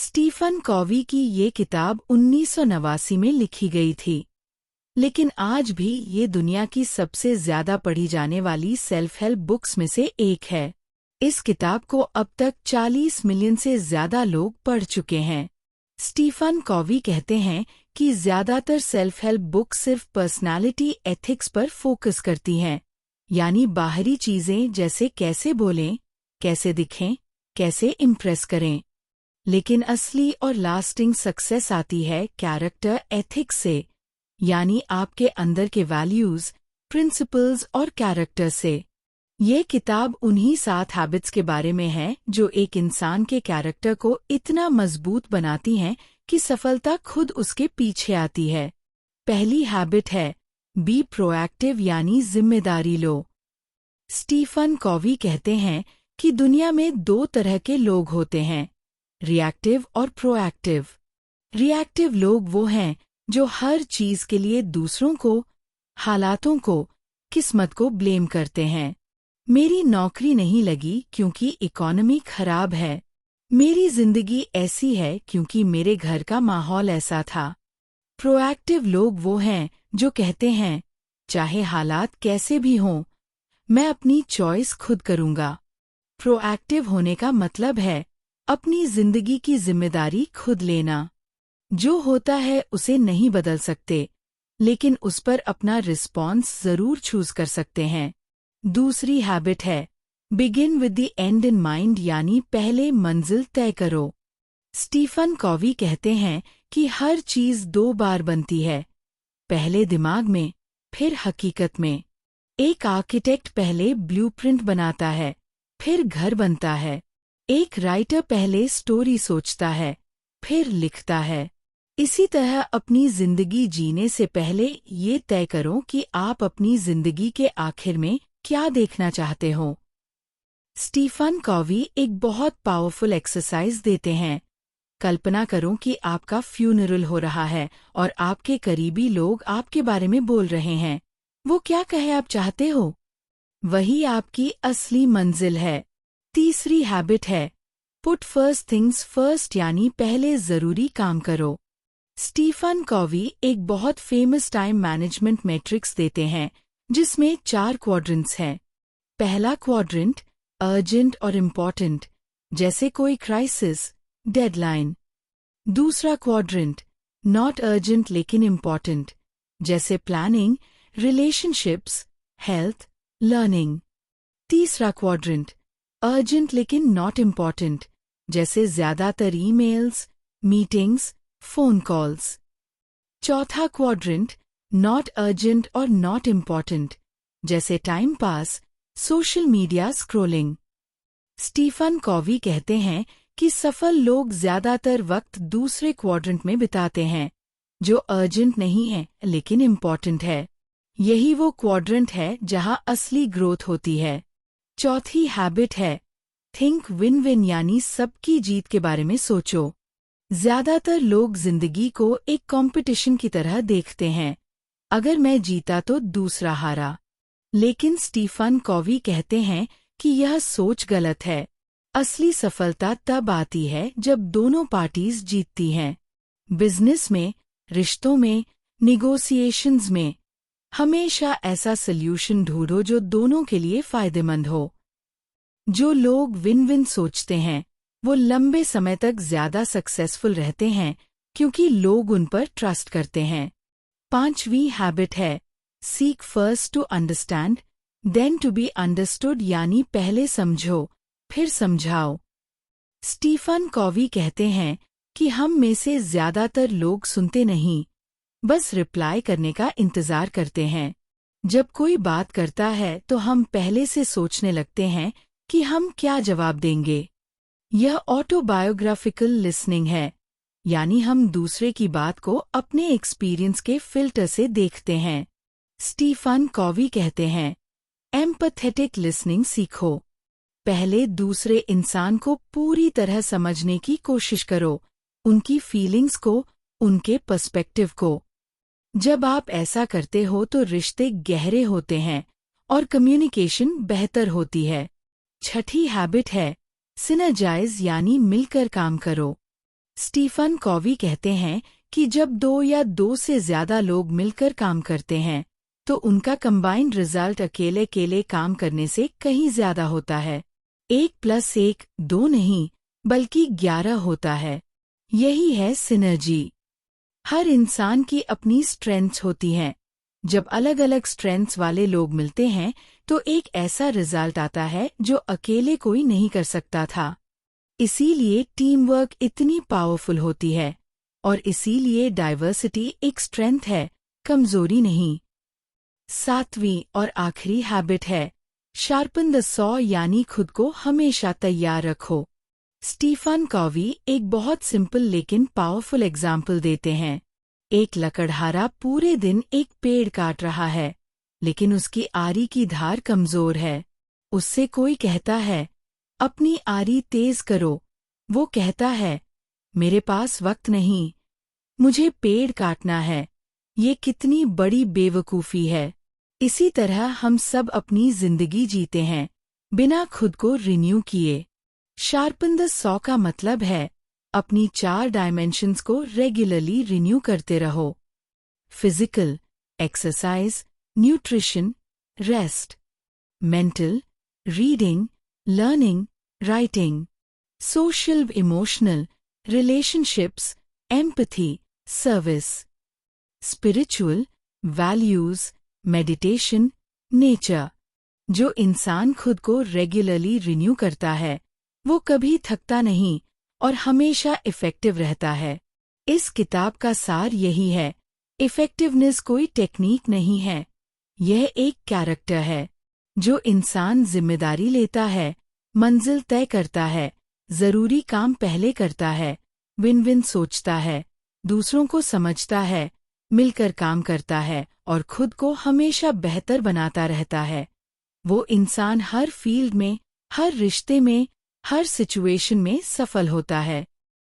Stephen Covey की ये किताब 1989 में लिखी गई थी, लेकिन आज भी ये दुनिया की सबसे ज्यादा पढ़ी जाने वाली सेल्फ हेल्प बुक्स में से एक है। इस किताब को अब तक 40 मिलियन से ज्यादा लोग पढ़ चुके हैं। स्टीफन कॉवी कहते हैं कि ज्यादातर सेल्फ हेल्प बुक्स सिर्फ पर्सनालिटी एथिक्स पर फोकस करती हैं, यानी बाहरी चीजें जैसे कैसे बोलें, कैसे दिखें, कैसे इम्प्रेस करें। लेकिन असली और लास्टिंग सक्सेस आती है कैरेक्टर एथिक्स से, यानी आपके अंदर के वैल्यूज, प्रिंसिपल्स और कैरेक्टर से। ये किताब उन्हीं 7 हैबिट्स के बारे में है जो एक इंसान के कैरेक्टर को इतना मजबूत बनाती हैं कि सफलता खुद उसके पीछे आती है। पहली हैबिट है बी प्रोएक्टिव, यानी जिम्मेदारी लो। स्टीफन कॉवी कहते हैं कि दुनिया में 2 तरह के लोग होते हैं, रिएक्टिव और प्रोएक्टिव। रिएक्टिव लोग वो हैं जो हर चीज के लिए दूसरों को, हालातों को, किस्मत को ब्लेम करते हैं। मेरी नौकरी नहीं लगी क्योंकि इकोनॉमी खराब है। मेरी जिंदगी ऐसी है क्योंकि मेरे घर का माहौल ऐसा था। प्रोएक्टिव लोग वो हैं जो कहते हैं, चाहे हालात कैसे भी हों, मैं अपनी चॉइस खुद करूंगा। प्रोएक्टिव होने का मतलब है अपनी जिंदगी की जिम्मेदारी खुद लेना। जो होता है उसे नहीं बदल सकते, लेकिन उस पर अपना रिस्पॉन्स जरूर चूज कर सकते हैं। दूसरी हैबिट है begin with the and in mind, यानी पहले मंजिल तय करो। स्टीफन कॉवी कहते हैं कि हर चीज 2 बार बनती है, पहले दिमाग में, फिर हकीकत में। एक आर्किटेक्ट पहले ब्लूप्रिंट बनाता है, फिर घर बनता है। एक राइटर पहले स्टोरी सोचता है, फिर लिखता है। इसी तरह अपनी जिंदगी जीने से पहले ये तय करो कि आप अपनी जिंदगी के आखिर में क्या देखना चाहते हो। स्टीफन कॉवी एक बहुत पावरफुल एक्सरसाइज देते हैं। कल्पना करो कि आपका फ्यूनरल हो रहा है और आपके करीबी लोग आपके बारे में बोल रहे हैं। वो क्या कहे आप चाहते हो? वही आपकी असली मंजिल है। तीसरी हैबिट है पुट फर्स्ट थिंग्स फर्स्ट, यानी पहले जरूरी काम करो। स्टीफन कॉवी एक बहुत फेमस टाइम मैनेजमेंट मैट्रिक्स देते हैं जिसमें 4 क्वाड्रेंट्स हैं। पहला क्वाड्रेंट अर्जेंट और इम्पॉर्टेंट, जैसे कोई क्राइसिस, डेडलाइन। दूसरा क्वाड्रेंट नॉट अर्जेंट लेकिन इम्पॉर्टेंट, जैसे प्लानिंग, रिलेशनशिप्स, हेल्थ, लर्निंग। तीसरा क्वाड्रेंट अर्जेंट लेकिन नॉट इम्पॉर्टेंट, जैसे ज्यादातर ईमेल्स, मीटिंग्स, फोन कॉल्स। चौथा क्वाड्रेंट नॉट अर्जेंट और नॉट इम्पॉर्टेंट, जैसे time pass, social media scrolling. Stephen Covey कहते हैं कि सफल लोग ज्यादातर वक्त दूसरे क्वाड्रेंट में बिताते हैं, जो अर्जेंट नहीं है लेकिन इम्पॉर्टेंट है। यही वो क्वाड्रेंट है जहां असली ग्रोथ होती है। चौथी हैबिट है थिंक विन विन, यानी सबकी जीत के बारे में सोचो। ज्यादातर लोग जिंदगी को एक कंपटीशन की तरह देखते हैं, अगर मैं जीता तो दूसरा हारा। लेकिन स्टीफन कॉवी कहते हैं कि यह सोच गलत है। असली सफलता तब आती है जब दोनों पार्टीज जीतती हैं। बिजनेस में, रिश्तों में, निगोशिएशंस में हमेशा ऐसा सल्यूशन ढूंढो जो दोनों के लिए फायदेमंद हो। जो लोग विन विन सोचते हैं वो लंबे समय तक ज्यादा सक्सेसफुल रहते हैं क्योंकि लोग उन पर ट्रस्ट करते हैं। 5वीं हैबिट है seek first to understand then to be understood, यानी पहले समझो फिर समझाओ। स्टीफन कॉवी कहते हैं कि हम में से ज्यादातर लोग सुनते नहीं, बस रिप्लाई करने का इंतजार करते हैं। जब कोई बात करता है तो हम पहले से सोचने लगते हैं कि हम क्या जवाब देंगे। यह ऑटोबायोग्राफिकल लिसनिंग है, यानी हम दूसरे की बात को अपने एक्सपीरियंस के फिल्टर से देखते हैं। स्टीफन कॉवी कहते हैं एम्पैथेटिक लिसनिंग सीखो। पहले दूसरे इंसान को पूरी तरह समझने की कोशिश करो, उनकी फीलिंग्स को, उनके पर्सपेक्टिव को। जब आप ऐसा करते हो तो रिश्ते गहरे होते हैं और कम्युनिकेशन बेहतर होती है। छठी हैबिट है सिनर्जाइज, यानी मिलकर काम करो। स्टीफन कॉवी कहते हैं कि जब 2 या 2 से ज्यादा लोग मिलकर काम करते हैं तो उनका कंबाइंड रिजल्ट अकेले काम करने से कहीं ज्यादा होता है। 1+1 2 नहीं बल्कि 11 होता है। यही है सिनर्जी। हर इंसान की अपनी स्ट्रेंथ्स होती हैं। जब अलग अलग स्ट्रेंथ्स वाले लोग मिलते हैं तो एक ऐसा रिजल्ट आता है जो अकेले कोई नहीं कर सकता था। इसीलिए टीम वर्क इतनी पावरफुल होती है और इसीलिए डाइवर्सिटी एक स्ट्रेंथ है, कमजोरी नहीं। 7वीं और आखिरी हैबिट है शार्पन द सॉ, यानी खुद को हमेशा तैयार रखो। स्टीफन कॉवी एक बहुत सिंपल लेकिन पावरफुल एग्जाम्पल देते हैं। एक लकड़हारा पूरे दिन एक पेड़ काट रहा है, लेकिन उसकी आरी की धार कमजोर है। उससे कोई कहता है, अपनी आरी तेज करो। वो कहता है, मेरे पास वक्त नहीं, मुझे पेड़ काटना है। ये कितनी बड़ी बेवकूफ़ी है। इसी तरह हम सब अपनी जिंदगी जीते हैं, बिना खुद को रिन्यू किए। शार्पन द सॉ का मतलब है अपनी 4 डायमेंशंस को रेगुलरली रिन्यू करते रहो। Physical, exercise, nutrition, rest. Mental, reading, learning, writing. Social, emotional, relationships, empathy, service. Spiritual, values, meditation, nature. जो इंसान खुद को रेगुलरली रिन्यू करता है वो कभी थकता नहीं और हमेशा इफेक्टिव रहता है। इस किताब का सार यही है, इफेक्टिवनेस कोई टेक्निक नहीं है, यह एक कैरेक्टर है। जो इंसान जिम्मेदारी लेता है, मंजिल तय करता है, जरूरी काम पहले करता है, विन विन सोचता है, दूसरों को समझता है, मिलकर काम करता है और खुद को हमेशा बेहतर बनाता रहता है, वो इंसान हर फील्ड में, हर रिश्ते में, हर सिचुएशन में सफल होता है।